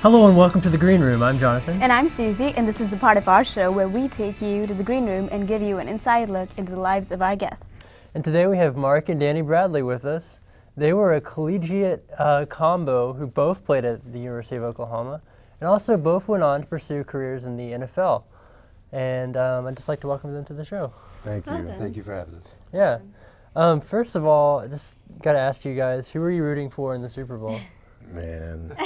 Hello and welcome to The Green Room. I'm Jonathan. And I'm Susie, and this is the part of our show where we take you to the green room and give you an inside look into the lives of our guests. And today we have Mark and Danny Bradley with us. They were a collegiate combo who both played at the University of Oklahoma and also both went on to pursue careers in the NFL. And I'd just like to welcome them to the show. Thank you. Welcome. Thank you for having us. Yeah. First of all, I just got to ask you guys, who were you rooting for in the Super Bowl? Man,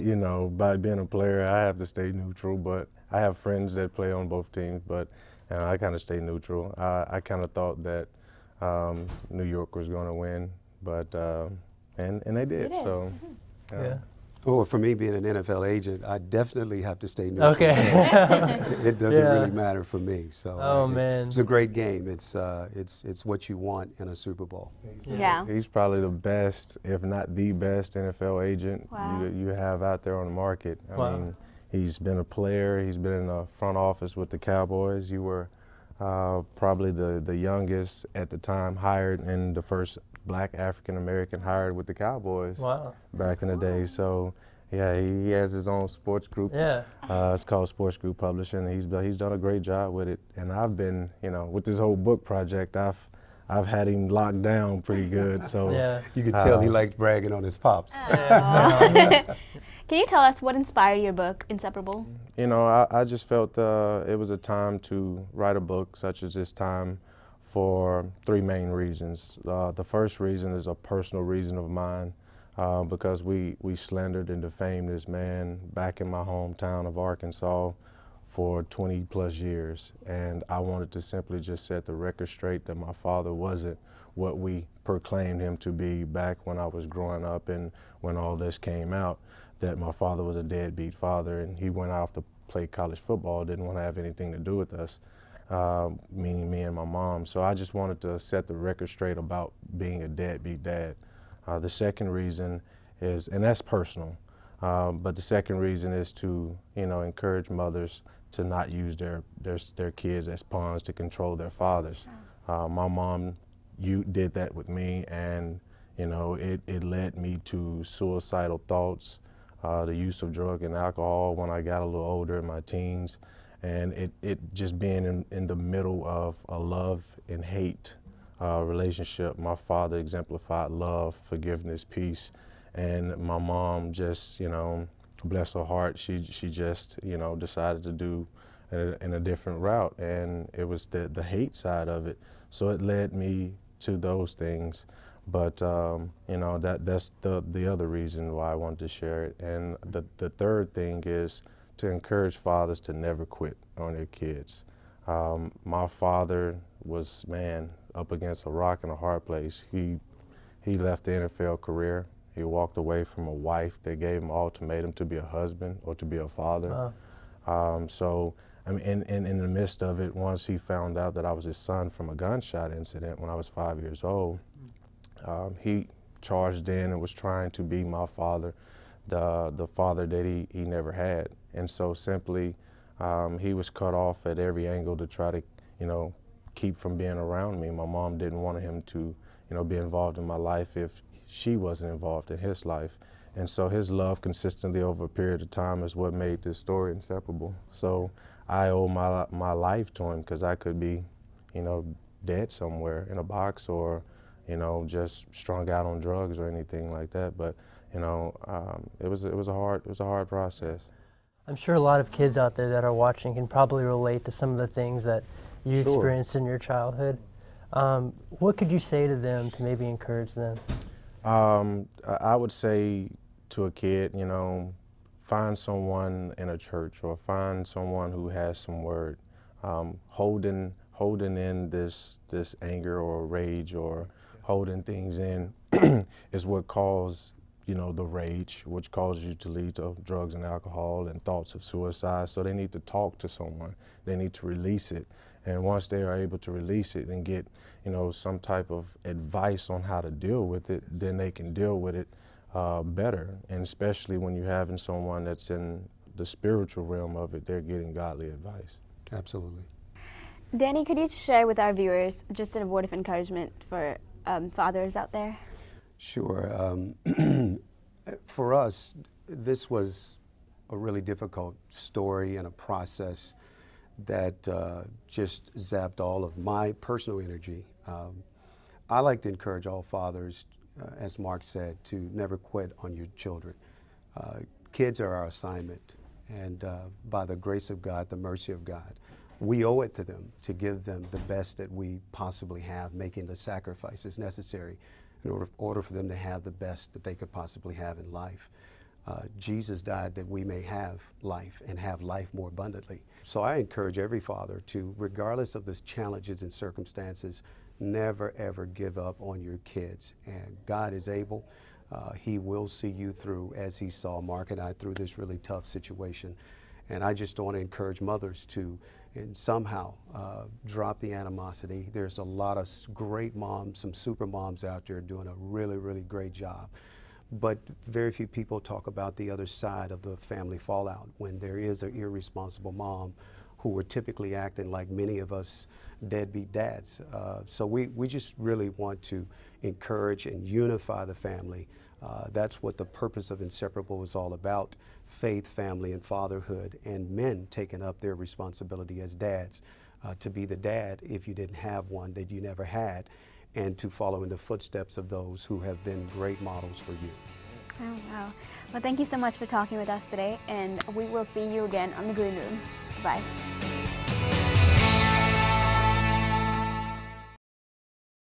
you know, by being a player, I have to stay neutral, but I have friends that play on both teams, but I kind of stay neutral. I kind of thought that New York was going to win, but and they did. So, Yeah. Well, for me being an NFL agent, I definitely have to stay neutral. Okay. It doesn't Yeah. really matter for me. So Oh, man. it's a great game. It's what you want in a Super Bowl. Yeah. He's probably the best, if not the best, NFL agent Wow. you have out there on the market. I Wow. mean, he's been a player. He's been in the front office with the Cowboys. You were probably the youngest at the time hired and the first Black African American hired with the Cowboys Wow. back in the day. So yeah, he has his own sports group. Yeah. It's called Sports Group Publishing. He's done a great job with it. And I've been, you know, with this whole book project, I've had him locked down pretty good. So Yeah. You can tell he liked bragging on his pops. Can you tell us what inspired your book, Inseparable? you know, I just felt it was a time to write a book such as this time for three main reasons. The first reason is a personal reason of mine, because we slandered and defamed this man back in my hometown of Arkansas for 20 plus years. And I wanted to simply just set the record straight that my father wasn't what we proclaimed him to be back when I was growing up and when all this came out, that my father was a deadbeat father and he went off to play college football, didn't want to have anything to do with us. Meaning me and my mom. So I just wanted to set the record straight about being a deadbeat dad. The second reason is, and that's personal, but the second reason is to, you know, encourage mothers to not use their kids as pawns to control their fathers. My mom, did that with me, and you know, it led me to suicidal thoughts, the use of drug and alcohol when I got a little older in my teens. And it just being in the middle of a love and hate relationship. My father exemplified love, forgiveness, peace, and my mom just, you know, bless her heart, she just, you know, decided to do in a different route, and it was the hate side of it. So it led me to those things. But you know, that's the other reason why I wanted to share it. And the third thing is to encourage fathers to never quit on their kids. My father was, man, up against a rock and a hard place. He left the NFL career. He walked away from a wife that gave him an ultimatum to be a husband or to be a father. Wow. So, I mean, in the midst of it, once he found out that I was his son from a gunshot incident when I was 5 years old, he charged in and was trying to be my father, the father that he never had. And so simply, he was cut off at every angle to try to, you know, keep from being around me. My mom didn't want him to, you know, be involved in my life if she wasn't involved in his life. And so his love consistently over a period of time is what made this story inseparable. So I owe my life to him, because I could be, you know, dead somewhere in a box or, you know, just strung out on drugs or anything like that. But, you know, it was a hard process. I'm sure a lot of kids out there that are watching can probably relate to some of the things that you Sure. experienced in your childhood. What could you say to them to maybe encourage them? I would say to a kid, you know, find someone in a church or find someone who has some word. Holding in this anger or rage or holding things in is what caused, you know, the rage, which causes you to lead to drugs and alcohol and thoughts of suicide. So they need to talk to someone. They need to release it. And once they are able to release it and get, you know, some type of advice on how to deal with it, then they can deal with it better. And especially when you're having someone that's in the spiritual realm of it, they're getting godly advice. Absolutely. Danny, could you share with our viewers just a word of encouragement for fathers out there? Sure. For us, this was a really difficult story and a process that just zapped all of my personal energy. I like to encourage all fathers, as Mark said, to never quit on your children. Kids are our assignment, and by the grace of God, the mercy of God, we owe it to them to give them the best that we possibly have, making the sacrifices necessary in order for them to have the best that they could possibly have in life. Jesus died that we may have life and have life more abundantly. So I encourage every father to, regardless of the challenges and circumstances, never ever give up on your kids. And God is able. He will see you through, as He saw Mark and I through this really tough situation. And I just want to encourage mothers to somehow drop the animosity. There's a lot of great moms, some super moms out there doing a really, really great job. But very few people talk about the other side of the family fallout, when there is an irresponsible mom who are typically acting like many of us deadbeat dads. So we just really want to encourage and unify the family. That's what the purpose of Inseparable is all about: faith, family, and fatherhood, and men taking up their responsibility as dads, to be the dad, if you didn't have one, that you never had, and to follow in the footsteps of those who have been great models for you. Oh, wow. Well, thank you so much for talking with us today, and we will see you again on the Green Room. Bye.